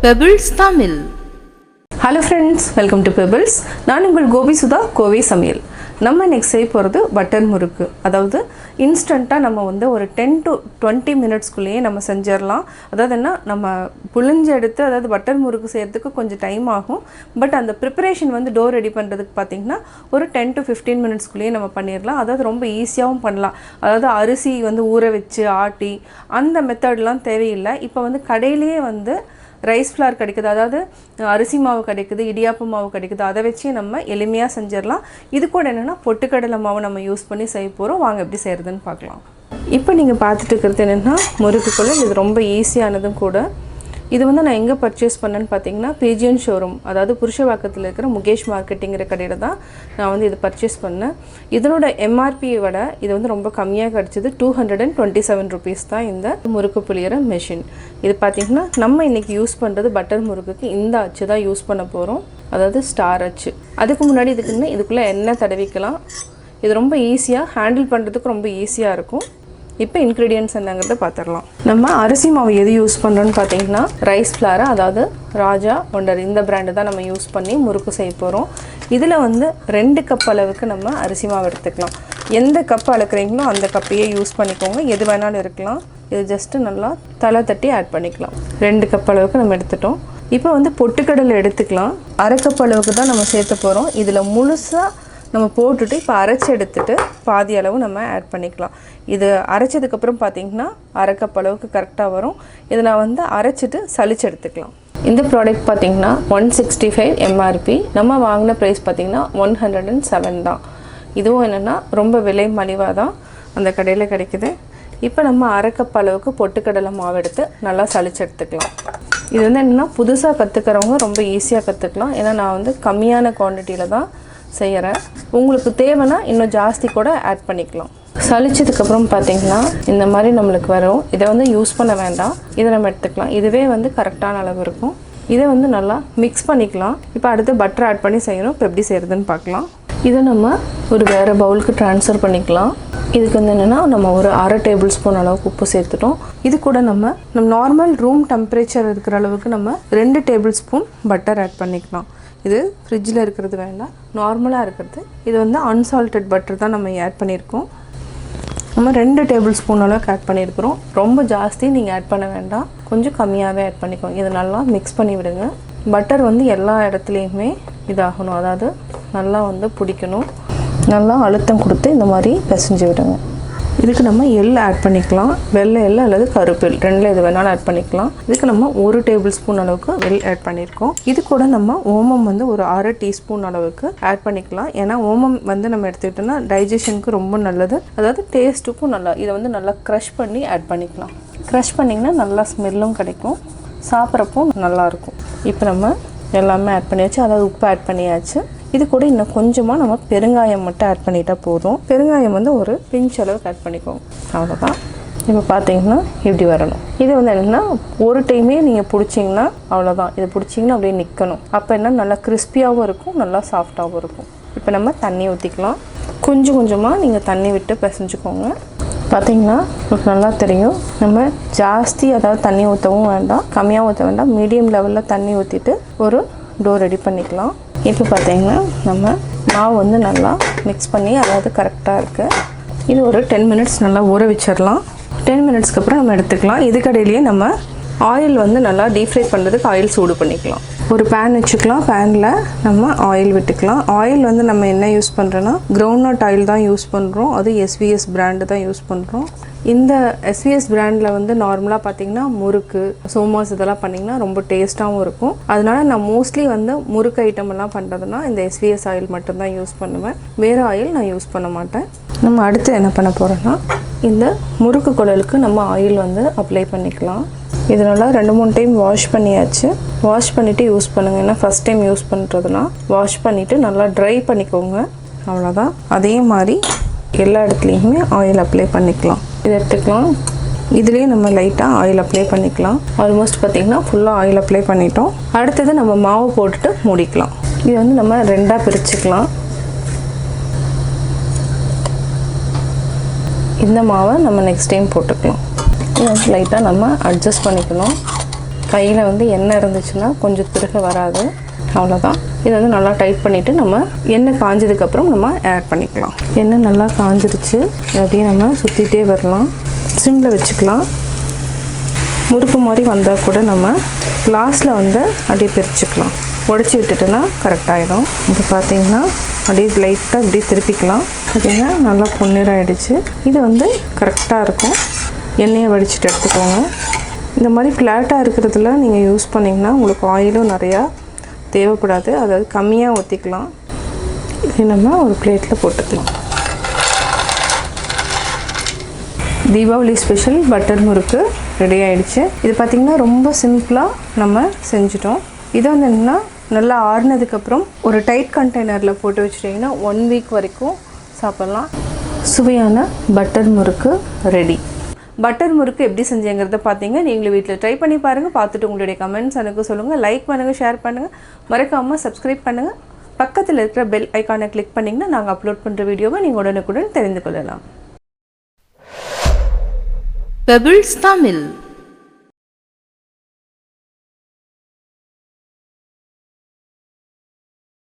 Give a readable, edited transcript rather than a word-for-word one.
Pebbles Tamil. Hello friends, welcome to Pebbles. நான் உங்கள் கோபி சுதா கோவை சமையல். நம்ம நெக்ஸ்ட் செய்ய போகிறது பட்டர் முறுக்கு. அதாவது இன்ஸ்டண்ட்டாக நம்ம வந்து ஒரு 10 to 20 மினிட்ஸ்க்குள்ளேயே நம்ம செஞ்சிடலாம். அதாவது என்ன, நம்ம புழிஞ்சு எடுத்து அதாவது பட்டர் முறுக்கு செய்கிறதுக்கு கொஞ்சம் டைம் ஆகும். பட் அந்த ப்ரிப்பரேஷன் வந்து டோ ரெடி பண்ணுறதுக்கு பார்த்திங்கன்னா ஒரு 10 to 15 மினிட்ஸ்க்குள்ளேயே நம்ம பண்ணிடலாம். அதாவது ரொம்ப ஈஸியாகவும் பண்ணலாம். அதாவது அரிசி வந்து ஊற வச்சு ஆட்டி அந்த மெத்தட்லாம் தேவையில்லை. இப்போ வந்து கடையிலேயே வந்து ரைஸ் ஃப்ளார் கிடைக்குது, அதாவது அரிசி மாவு கிடைக்குது, இடியாப்பு மாவு கிடைக்குது, அதை வச்சு நம்ம எளிமையாக செஞ்சிடலாம். இது கூட என்னென்னா பொட்டுக்கடலை மாவு நம்ம யூஸ் பண்ணி செய்ய போகிறோம். வாங்க எப்படி செய்கிறதுன்னு பார்க்கலாம். இப்போ நீங்கள் பார்த்துட்டு இருக்கிறது என்னென்னா முறுக்குக்குள்ளே இது ரொம்ப ஈஸியானதும் கூட. இது வந்து நான் எங்கே பர்ச்சேஸ் பண்ணேன்னு பார்த்தீங்கன்னா பிஜிஎன் ஷோரூம், அதாவது புருஷவாக்கத்தில் இருக்கிற முகேஷ் மார்க்கெட்டிங்கிற கடையில் தான் நான் வந்து இது பர்ச்சேஸ் பண்ணேன். இதனோட எம்ஆர்பியை விட இது வந்து ரொம்ப கம்மியாக கிடச்சிது. 227 ருபீஸ் தான் இந்த முறுக்கு புளியிற மெஷின். இது பார்த்திங்கன்னா நம்ம இன்றைக்கி யூஸ் பண்ணுறது பட்டர் முறுக்குக்கு இந்த அச்சு தான் யூஸ் பண்ண போகிறோம், அதாவது ஸ்டார் அச்சு. அதுக்கு முன்னாடி இதுக்குள்ளே எண்ணெய் தடவிக்கலாம். இது ரொம்ப ஈஸியாக ஹேண்டில் பண்ணுறதுக்கு ரொம்ப ஈஸியாக இருக்கும். இப்போ இன்க்ரீடியன்ட்ஸ் என்னங்கிறத பார்த்துடலாம். நம்ம அரிசி மாவு எது யூஸ் பண்ணுறோன்னு பார்த்தீங்கன்னா ரைஸ் ஃப்ளாரை, அதாவது ராஜா ஒண்டர் இந்த பிராண்டு தான் நம்ம யூஸ் பண்ணி முறுக்கு செய்ய போகிறோம். இதில் வந்து 2 கப் அளவுக்கு நம்ம அரிசி மாவு எடுத்துக்கலாம். எந்த கப் அளக்குறீங்களோ அந்த கப்பையே யூஸ் பண்ணிக்கோங்க, எது வேணாலும் இருக்கலாம். இது ஜஸ்ட்டு நல்லா தலை தட்டி ஆட் பண்ணிக்கலாம். 2 கப் அளவுக்கு நம்ம எடுத்துட்டோம். இப்போ வந்து பொட்டுக்கடலை எடுத்துக்கலாம். 1/2 கப் அளவுக்கு தான் நம்ம சேர்த்த போகிறோம். இதில் முழுசாக நம்ம போட்டுட்டு இப்போ அரைச்சி எடுத்துகிட்டு பாதி அளவு நம்ம ஆட் பண்ணிக்கலாம். இது அரைச்சதுக்கப்புறம் பார்த்திங்கன்னா 1/2 கப் அளவுக்கு கரெக்டாக வரும். இதை நான் வந்து அரைச்சிட்டு சளிச்சு எடுத்துக்கலாம். இந்த ப்ராடக்ட் பார்த்திங்கன்னா 165 எம்ஆர்பி. நம்ம வாங்கின ப்ரைஸ் பார்த்திங்கன்னா 107 தான். இதுவும் என்னென்னா ரொம்ப விலை மலிவாக தான் அந்த கடையில் கிடைக்குது. இப்போ நம்ம 1/2 கப் அளவுக்கு பொட்டுக்கடலை மாவு எடுத்து நல்லா சளிச்சு எடுத்துக்கலாம். இது வந்து என்னென்னா புதுசாக கற்றுக்கிறவங்க ரொம்ப ஈஸியாக கற்றுக்கலாம். ஏன்னா நான் வந்து கம்மியான குவான்டிட்டியில் தான் செய்கிறேன். உங்களுக்கு தேவைன்னா இன்னும் ஜாஸ்தி கூட ஆட் பண்ணிக்கலாம். சளிச்சதுக்கப்புறம் பார்த்திங்கன்னா இந்த மாதிரி நம்மளுக்கு வரும். இதை வந்து யூஸ் பண்ண வேண்டாம், இதை நம்ம எடுத்துக்கலாம். இதுவே வந்து கரெக்டான அளவு இருக்கும். இதை வந்து நல்லா மிக்ஸ் பண்ணிக்கலாம். இப்போ அடுத்து பட்டர் ஆட் பண்ணி செய்யணும். இப்போ எப்படி செய்கிறதுன்னு பார்க்கலாம். இதை நம்ம ஒரு வேறு பவுலுக்கு ட்ரான்ஸ்ஃபர் பண்ணிக்கலாம். இதுக்கு வந்து என்னென்னா நம்ம ஒரு 1/2 டேபிள் ஸ்பூன் அளவுக்கு உப்பு சேர்த்துட்டோம். இது கூட நம்ம நார்மல் ரூம் டெம்பரேச்சர் இருக்கிற அளவுக்கு நம்ம 2 டேபிள் ஸ்பூன் பட்டர் ஆட் பண்ணிக்கலாம். இது ஃப்ரிட்ஜில் இருக்கிறது வேண்டாம், நார்மலாக இருக்கிறது. இது வந்து அன்சால்டட் பட்டர் தான் நம்ம ஆட் பண்ணியிருக்கோம். நம்ம 2 டேபிள் ஸ்பூன் அளவுக்கு ஆட் பண்ணியிருக்கிறோம். ரொம்ப ஜாஸ்தி நீங்கள் ஆட் பண்ண வேண்டாம், கொஞ்சம் கம்மியாகவே ஆட் பண்ணிக்கோங்க. இதை நல்லா மிக்ஸ் பண்ணி விடுங்க. பட்டர் வந்து எல்லா இடத்துலையுமே இதாகணும், அதாவது நல்லா வந்து பிடிக்கணும். நல்லா அழுத்தம் கொடுத்து இந்த மாதிரி பிசைஞ்சு விடுங்க. இதுக்கு நம்ம எள் ஆட் பண்ணிக்கலாம். வெள்ளை எள் அல்லது கருப்பு எள், 2ல் எது வேணாலும் ஆட் பண்ணிக்கலாம். இதுக்கு நம்ம 1 டேபிள் ஸ்பூன் அளவுக்கு எள் ஆட் பண்ணியிருக்கோம். இது கூட நம்ம ஓமம் வந்து ஒரு 1/2 டீஸ்பூன் அளவுக்கு ஆட் பண்ணிக்கலாம். ஏன்னா ஓமம் வந்து நம்ம எடுத்துக்கிட்டோம்னா டைஜஷனுக்கு ரொம்ப நல்லது, அதாவது டேஸ்ட்டுக்கும் நல்லா. இதை வந்து நல்லா க்ரஷ் பண்ணி ஆட் பண்ணிக்கலாம். க்ரஷ் பண்ணிங்கன்னா நல்லா ஸ்மெல்லும் கிடைக்கும், சாப்பிட்றப்போ நல்லாயிருக்கும். இப்போ நம்ம எல்லாமே ஆட் பண்ணியாச்சு, அதாவது உப்பு ஆட் பண்ணியாச்சு. இது கூட இன்னும் கொஞ்சமாக நம்ம பெருங்காயம் மட்டும் ஆட் பண்ணிட்டால் போதும். பெருங்காயம் வந்து ஒரு பிஞ்ச் அளவுக்கு ஆட் பண்ணிக்கோங்க, அவ்வளோதான். இப்போ பார்த்தீங்கன்னா இப்படி வரணும். இது வந்து என்னென்னா ஒரு டைமே நீங்கள் பிடிச்சிங்கன்னா அவ்வளோதான். இதை பிடிச்சிங்கன்னா அப்படியே நிற்கணும். அப்போ என்ன நல்லா கிறிஸ்பியாகவும் இருக்கும், நல்லா சாஃப்டாகவும் இருக்கும். இப்போ நம்ம தண்ணி ஊற்றிக்கலாம். கொஞ்சம் கொஞ்சமாக நீங்கள் தண்ணி விட்டு பிசைஞ்சுக்கோங்க. பார்த்தீங்கன்னா உங்களுக்கு நல்லா தெரியும். நம்ம ஜாஸ்தி அதாவது தண்ணி ஊற்றவும் வேண்டாம், கம்மியாக ஊற்ற வேண்டாம், மீடியம் லெவலில் தண்ணி ஊற்றிட்டு ஒரு டோ ரெடி பண்ணிக்கலாம். இப்போ பார்த்தீங்கன்னா நம்ம மாவு வந்து நல்லா மிக்ஸ் பண்ணி, அதாவது கரெக்டாக இருக்குது. இது ஒரு 10 மினிட்ஸ் நல்லா ஊற வச்சிடலாம். 10 மினிட்ஸ்க்கு அப்புறம் நம்ம எடுத்துக்கலாம். இதுக்கடையிலேயே நம்ம ஆயில் வந்து நல்லா டீப் ஃப்ரை பண்ணுறதுக்கு ஆயில் சூடு பண்ணிக்கலாம். ஒரு பேன் வச்சுக்கலாம். பேனில் நம்ம ஆயில் விட்டுக்கலாம். ஆயில் வந்து நம்ம என்ன யூஸ் பண்ணுறோன்னா கிரவுண்ட்நட் ஆயில் தான் யூஸ் பண்ணுறோம். அது எஸ்விஎஸ் பிராண்டு தான் யூஸ் பண்ணுறோம். இந்த எஸ்விஎஸ் பிராண்டில் வந்து நார்மலாக பார்த்திங்கன்னா முறுக்கு, சோமாஸ் இதெல்லாம் பண்ணிங்கன்னா ரொம்ப டேஸ்ட்டாகவும் இருக்கும். அதனால நான் மோஸ்ட்லி வந்து முறுக்கு ஐட்டம் எல்லாம் பண்ணுறதுனா இந்த எஸ்விஎஸ் ஆயில் மட்டும்தான் யூஸ் பண்ணுவேன். வேறு ஆயில் நான் யூஸ் பண்ண மாட்டேன். நம்ம அடுத்து என்ன பண்ண போகிறோன்னா இந்த முறுக்கு குழலுக்கு நம்ம ஆயில் வந்து அப்ளை பண்ணிக்கலாம். இதனால் 2-3 டைம் வாஷ் பண்ணியாச்சு. வாஷ் பண்ணிவிட்டு யூஸ் பண்ணுங்கள். ஏன்னா ஃபஸ்ட் டைம் யூஸ் பண்ணுறதுனா வாஷ் பண்ணிவிட்டு நல்லா ட்ரை பண்ணிக்கோங்க, அவ்வளோதான். அதே மாதிரி எல்லா இடத்துலையுமே ஆயில் அப்ளை பண்ணிக்கலாம். இதை எடுத்துக்கலாம். இதுலேயே நம்ம லைட்டாக ஆயில் அப்ளை பண்ணிக்கலாம். ஆல்மோஸ்ட் பார்த்திங்கன்னா ஃபுல்லாக ஆயில் அப்ளை பண்ணிட்டோம். அடுத்தது நம்ம மாவு போட்டுட்டு மூடிக்கலாம். இது வந்து நம்ம 2ஆக பிரிச்சுக்கலாம். இந்த மாவை நம்ம நெக்ஸ்ட் டைம் போட்டுக்கலாம். லைட்டாக நம்ம அட்ஜஸ்ட் பண்ணிக்கணும். கையில் வந்து எண்ணெய் இருந்துச்சுன்னா கொஞ்சம் திருக வராது. அவ்வளோதான். இதை வந்து நல்லா டைட் பண்ணிவிட்டு நம்ம எண்ணெய் காஞ்சதுக்கப்புறம் நம்ம ஆட் பண்ணிக்கலாம். எண்ணெய் நல்லா காஞ்சிருச்சு. அப்படியே நம்ம சுற்றிகிட்டே வரலாம். சிம்மில் வச்சுக்கலாம். முறுக்கு மாதிரி வந்தால் கூட நம்ம கிளாஸில் வந்து அப்படியே பிரிச்சுக்கலாம். உடச்சி விட்டுட்டுனா கரெக்டாகிடும். இப்போ பார்த்தீங்கன்னா அப்படியே லைட்டாக இப்படியே திருப்பிக்கலாம். பார்த்தீங்கன்னா நல்லா பொன்னிறாயிடுச்சு. இது வந்து கரெக்டாக இருக்கும். எண்ணெயை வடிச்சிட்டு எடுத்துக்கோங்க. இந்த மாதிரி ஃப்ளாட்டாக இருக்கிறதுல நீங்கள் யூஸ் பண்ணிங்கன்னா உங்களுக்கு ஆயிலும் நிறையா தேவைப்படாது. அதாவது கம்மியாக ஊற்றிக்கலாம். இது நம்ம ஒரு பிளேட்டில் போட்டுக்கலாம். தீபாவளி ஸ்பெஷல் பட்டர் முறுக்கு ரெடி ஆகிடுச்சு. இது பார்த்திங்கன்னா ரொம்ப சிம்பிளாக நம்ம செஞ்சிட்டோம். இதை வந்து என்னென்னா நல்லா ஆறுனதுக்கப்புறம் ஒரு டைட் கண்டெய்னரில் போட்டு வச்சுட்டிங்கன்னா 1 வீக் வரைக்கும் சாப்பிட்லாம். சுவையான பட்டர் முறுக்கு ரெடி. பட்டர் முறுக்கு எப்படி செஞ்சேங்கிறத பார்த்தீங்க. நீங்களும் வீட்டில் ட்ரை பண்ணி பாருங்கள். பார்த்துட்டு உங்களுடைய கமெண்ட்ஸ் எனக்கு சொல்லுங்கள். லைக் பண்ணுங்கள், ஷேர் பண்ணுங்கள், மறக்காமல் சப்ஸ்கிரைப் பண்ணுங்கள். பக்கத்தில் இருக்கிற பெல் ஐக்கானை கிளிக் பண்ணிங்கன்னா நாங்கள் அப்லோட் பண்ணுற வீடியோவை நீங்கள் உடனுக்குடன் தெரிந்து கொள்ளலாம். பெபிள்ஸ் தமிழ்.